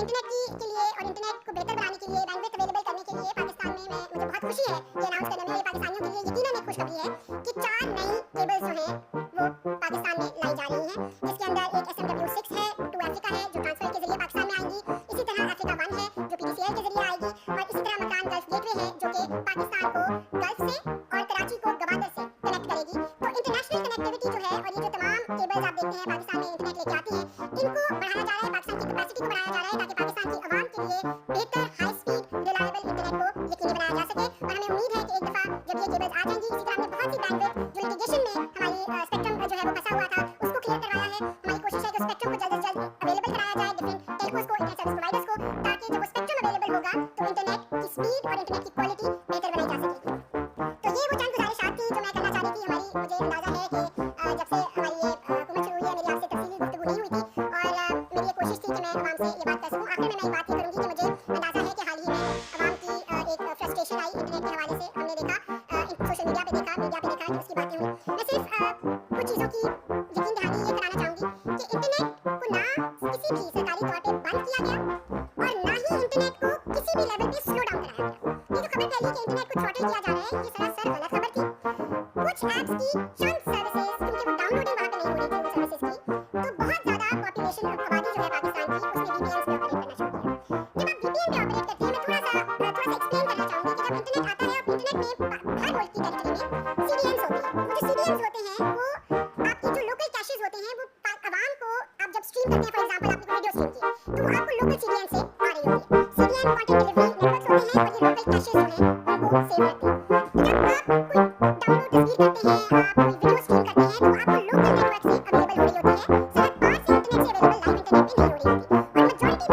Internet के लिए और इंटरनेट को बेहतर बनाने के लिए, बैंडविड्थ अवेलेबल करने के लिए पाकिस्तान में मुझे बहुत खुशी है ये अनाउंस करने में। ये पाकिस्तानियों के लिए यकीनन एक खुशखबरी है कि 4 नई केबल्स जो हैं वो पाकिस्तान में लाई जा रही हैं, जिसके अंदर एक SMW6 है, टू अफ्रीका है जो ट्रांसफर के जरिए पाकिस्तान में आएंगी। इसी तरह अफ्रीका 1 है जो PDCL के जरिए आएगी, और इसी तरह मकान गल्फ गेटवे है जो कि पाकिस्तान को गल्फ से और कराची को गवादर से कनेक्ट करेगी। तो इंटरनेशनल कनेक्टिविटी जो है और ये जो तमाम केबल्स आप देखते हैं पाकिस्तान में इंटरनेट लेके आती हैं, इनको बढ़ाया जा रहा है, पाकिस्तान की कैपेसिटी को बढ़ाया जा रहा है ताकि पाकिस्तान की आवाम के लिए बेहतर हाई स्पीड रिलायबल इंटरनेट को यकीनी बनाया जा सके। और हमें उम्मीद है कि एक दफ़ा जब ये केबल्स आ जाएंगी, इसी तरह हमने बहुत सी बैंडविड्थ जो लिटिगेशन में हमारी स्पेक्ट्रम जो है वो फंसा हुआ था उसको क्लियर करवाया है। हमारी कोशिश है कि स्पेक्ट्रम को जल्द से जल्द अवेलेबल कराया जाए डिफरेंट टेलीकोस को, इंटरनेट सर्विस प्रोवाइडर्स को, ताकि जब वो स्पेक्ट्रम अवेलेबल होगा तो इंटरनेट की स्पीड और इंटरनेट की क्वालिटी बेहतर बनाई जा सकेगी। तो ये वो चंद गुजारिशात थी जो मैं करना चाह रही थी। मुझे अंदाज़ा है कि जब से हमारी ये हुकूमत शुरू हुई है मेरी आपसे तफसीली गुफ्तगू नहीं हुई थी, और मेरी ये कोशिश थी कि मैं आवाम से ये बात कर सकूँ। आखिर में मैं ये बात ये करूँगी कि मुझे अंदाज़ा है कि हाल ही में आवाम की एक फ्रस्ट्रेशन आई इंटरनेट के हवाले से। हमने देखा सोशल मीडिया पे देखा कि उसकी बातें हुई। मैं सिर्फ कुछ चीज़ों की यकीन दहानी ये कराना चाहूँगी कि इंटरनेट को ना किसी भी सरकारी तौर पे बंद किया गया और ना ही इंटरनेट को किसी भी लेवल पे स्लो डाउन कराया गया। ये जो खबर फैली कि इंटरनेट को थ्रॉटल किया जा रहा है, ये सरासर गलत खबर थी। कुछ ऐप्स की चंद सर्विसेज क्योंकि वो डाउनलोडिंग वहाँ पे नहीं हो रही थी उन सर्विसेज की, तो बहुत ज़्यादा पॉपुलेशन आबादी जो है पाकिस्तान की उसने VPNs पे ऑपरेट करना शुरू किया। जब आप VPN पे ऑपरेट करते हैं, मैं थोड़ा सा एक्सप्लेन करना चाहूँगी कि जब इंटरनेट आता है, अब इंटरनेट में हर मुल्क की टेरिटरी में CDNs होते हैं। वो जो CDNs होते हैं वो आपकी जो लोकल कैशेज होते हैं, वो आवाम को आप जब स्ट्रीम करते हैं, फॉर एग्जांपल आपने वीडियो स्ट्रीम की तो वो आपको लोकल CDN से आ रही होती है। CDN कंटेंट डिलीवरी नेटवर्क्स होते हैं और ये लोकल कैशेज जो हैं उनको सेव करते हैं। तो जब आप कोई डाउनलोड तस्वीर करते हैं, आप कोई वीडियो स्ट्रीम करते हैं, तो आपको लोकल नेटवर्क से अवेलेबल हो रही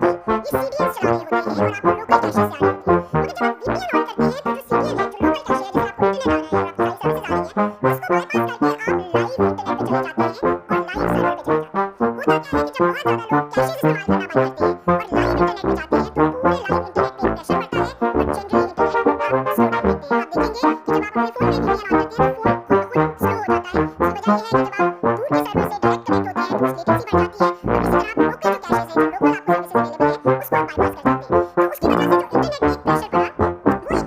होती है, सरहद पार से इंटरनेट से अवेलेबल लाइव इंटरनेट पे नहीं हो रही होती। और मेजॉरिटी बैंडविड्थ पाकिस्तान की ये CDNs चला रहे होते हैं और आपको लोकल कैशेज से आ रही होती है। मगर जब आप VPN ऑन करते हैं तो जो CDN है, जो लोकल कैश है, जैसे आपको इंटरनेट आ रहा है और आपको सारी सर्विसेज आ रही हैं, उसको बाईपास करके आप लाइव इंटरनेट पे चले जाते हैं और लाइव सर्वर पे चले जाते हैं। होता क्या है कि जब बहुत ज़्यादा लोग कैशेज इस्तेमाल करना बंद करते हैं और लाइव इंटरनेट पे जाते हैं, तो पूरे लाइव इंटरनेट पे प्रेशर पड़ता है और जनरली इंटरनेट आप स्लो डाउन देखते हैं। आप देखेंगे कि जब आप अपने फ़ोन में VPN ऑन करते हैं तो फ़ोन खुद ब खुद स्लो हो जाता है। इसकी वजह ये है कि जब आप दूर के सर्वर से डायरेक्ट कनेक्ट होते हैं तो उसकी लेटेंसी बढ़ जाती है, और इसी तरह आप लोकल जो कैशेज हैं, जो लोकल आपको सर्विसेज अवेलेबल है, उसको आप बाईपास कर जाते हैं। तो उसकी वजह से जो इंटरनेट पे एक प्रेशर पड़ा, वो एक नेचुरल ट्रैफिक का प्रेशर था, जिसकी वजह से हमने 1-2 दिन इंटरनेट की रफ्तार में स्लो डाउन देखी। लेकिन मैं आपको अल्फन कह सकती हूँ कि हुकूमत पाकिस्तान ने ना इंटरनेट बंद किया, ना स्लो किया। जो सोशल मीडिया पे बातें चली, उसके अलावा आज मामला हल हो चुका है। जब तक मामला हल नहीं हुआ, मैंने मुनासिब नहीं समझा कि मैं इनकम्प्लीट इन्फॉर्मेशन के साथ बात करूँ। हम बहरहाल दिन रात लगे रहे, हमने टेक्निकल एक्सपर्ट से बात की,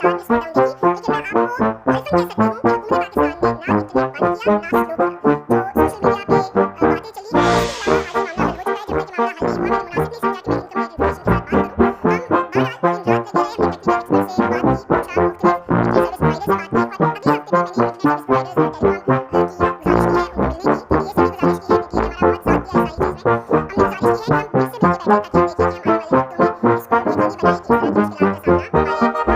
पूछा, मुख्तलिफ इंटरनेट सर्विस प्रोवाइडर से बात की, और अगले हफ्ते में मैंने इंटरनेट सर्विस प्रोवाइडर्स और टेलीकॉम की गुजारिश की है उनको मिलने की। PTA से भी गुजारिश की है, PTA ने हमारा बहुत साथ दिया है सारी चीज़ में। हमने गुजारिश की है कि हम फिर से मिलकर बैठें ताकि हम देखें कि हम आने वाले वक्तों में इसको यकीनी बनाएं कि इस तरह की मुश्किलात का सामना हमारे तो ये कुछ इंफॉर्मेशन थी जो कि मेरा ख्याल है कि ज़रूरी है कि मैं आप तक पहुँचा सकूँ। ये एक जो आवाज़ उठी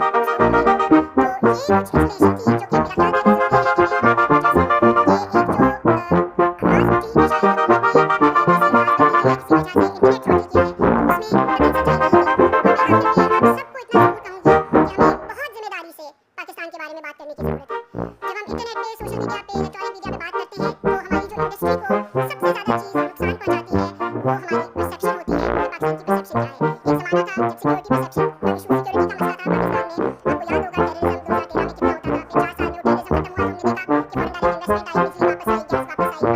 कि शायद हुकूमत ने किसी आवाज़ बंदी की है, किसी वजह से इंटरनेट थ्रॉटल किया है, तो उसमें बदल से चाहिए थी। और मैं आखिर में आप सबको इतना ज़रूर कहूँगी कि हमें बहुत ज़िम्मेदारी से पाकिस्तान के बारे में बात करने की ज़रूरत है। जब हम इंटरनेट पे, सोशल मीडिया पे, इलेक्ट्रॉनिक मीडिया पे बात करते हैं, तो हमारी जो इंडस्ट्री को सबसे ज़्यादा चीज़ नुकसान पहुँचाती है वो हमारी परसेप्शन होती है कि पाकिस्तान की परसेप्शन क्या है। एक ज़माना था जब सिक्योरिटी परसेप्शन, इशू सिक्योरिटी का मसला था पाकिस्तान में। आपको याद होगा टेररिज्म 2013 में कितना होता था, फिर 4 साल में वो टेररिज्म खत्म हुआ, तो हमने देखा कि फॉरेन डायरेक्ट इन्वेस्टमेंट आई,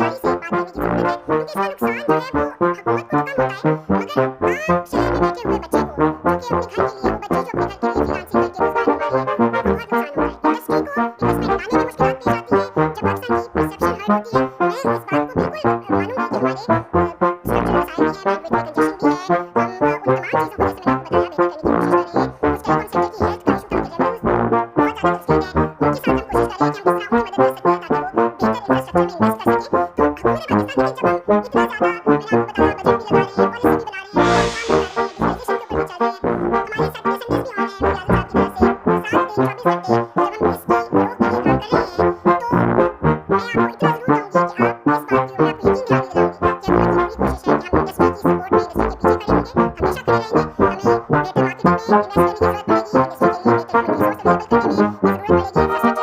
बिजली वापस आई, गैस वापस आई, पाकिस्तान का GDP बढ़ के 6 1% पे चला गया। इसी तरह आज इंटरनेट जो है वो एक बहुत बहुत क्रिटिकल चीज़ है, जिसके ऊपर हमें बहुत रिस्पॉन्सिबली, इसको ज़िम्मेदारी से बात करने की ज़रूरत है, क्योंकि इसका नुकसान जो है वो हुकूमत को तो कम होता है, मगर आम शहर में बैठे हुए बच्चे को, जो कि अपने घर के लिए, वो बच्चे जो अपने घर के लिए फ्रीलांसिंग करके रोज़गार कमा रहे हैं, उनको बहुत नुकसान हो रहा है। इंडस्ट्री को इन्वेस्टमेंट लाने में मुश्किलात पेश आती है जब पाकिस्तान की परसेप्शन हर्ट होती है। मैं इस बात को बिल्कुल मानूंगी कि हमारे स्ट्रक्चरल मसाइल भी हैं, बैंडविड्थ में कंजेशन भी है। हम उन तमाम चीज़ों को, जैसे मैंने आपको बताया, बेहतर करने की कोशिश कर रहे हैं। कुछ टेलीकॉम सेक्टर की हेल्थ का इशू था, उनके रेवेन्यूज़ बहुत ज़्यादा कंस्ट्रेंट हैं, उनके साथ हम कोशिश कर रहे हैं कि हम किस तरह उनकी मदद कर सकते हैं ताकि वो बेहतर इंफ्रास्ट्रक्चर में इन्वेस्ट कर सकें। तो हुकूमत पाकिस्तान ने जब हम इतना ज़्यादा, मैंने आपको बताया, बजट भी लगा रहे हैं, पॉलिसी भी बना रहे हैं, काम भी कर रहे हैं, डिजिटलाइजेशन के ऊपर भी चल रहे हैं, हमारे सैटरडे संडेज़ भी ऑन हैं, वज़ीर आज़म साहब की तरफ से 7 दिन 24 घंटे जब हम इसकी फ़रोग़ के लिए काम कर रहे हैं, तो मैं आपको इतना ज़रूर कहूँगी कि आप इस बात की, मैं आपको यकीन दिलाऊँगी कि हमारी पूरी कोशिश है कि हम इंडस्ट्री की सपोर्ट में, इंडस्ट्री के पीछे खड़े होंगे, हमेशा खड़े रहेंगे। हमें बेहतर मार्केटिंग में इन्वेस्ट करने की ज़रूरत पड़ेगी, इंडस्ट्री के लिए बेहतर ह्यूमन रिसोर्स अवेलेबल करने में ज़रूरत पड़ेगी,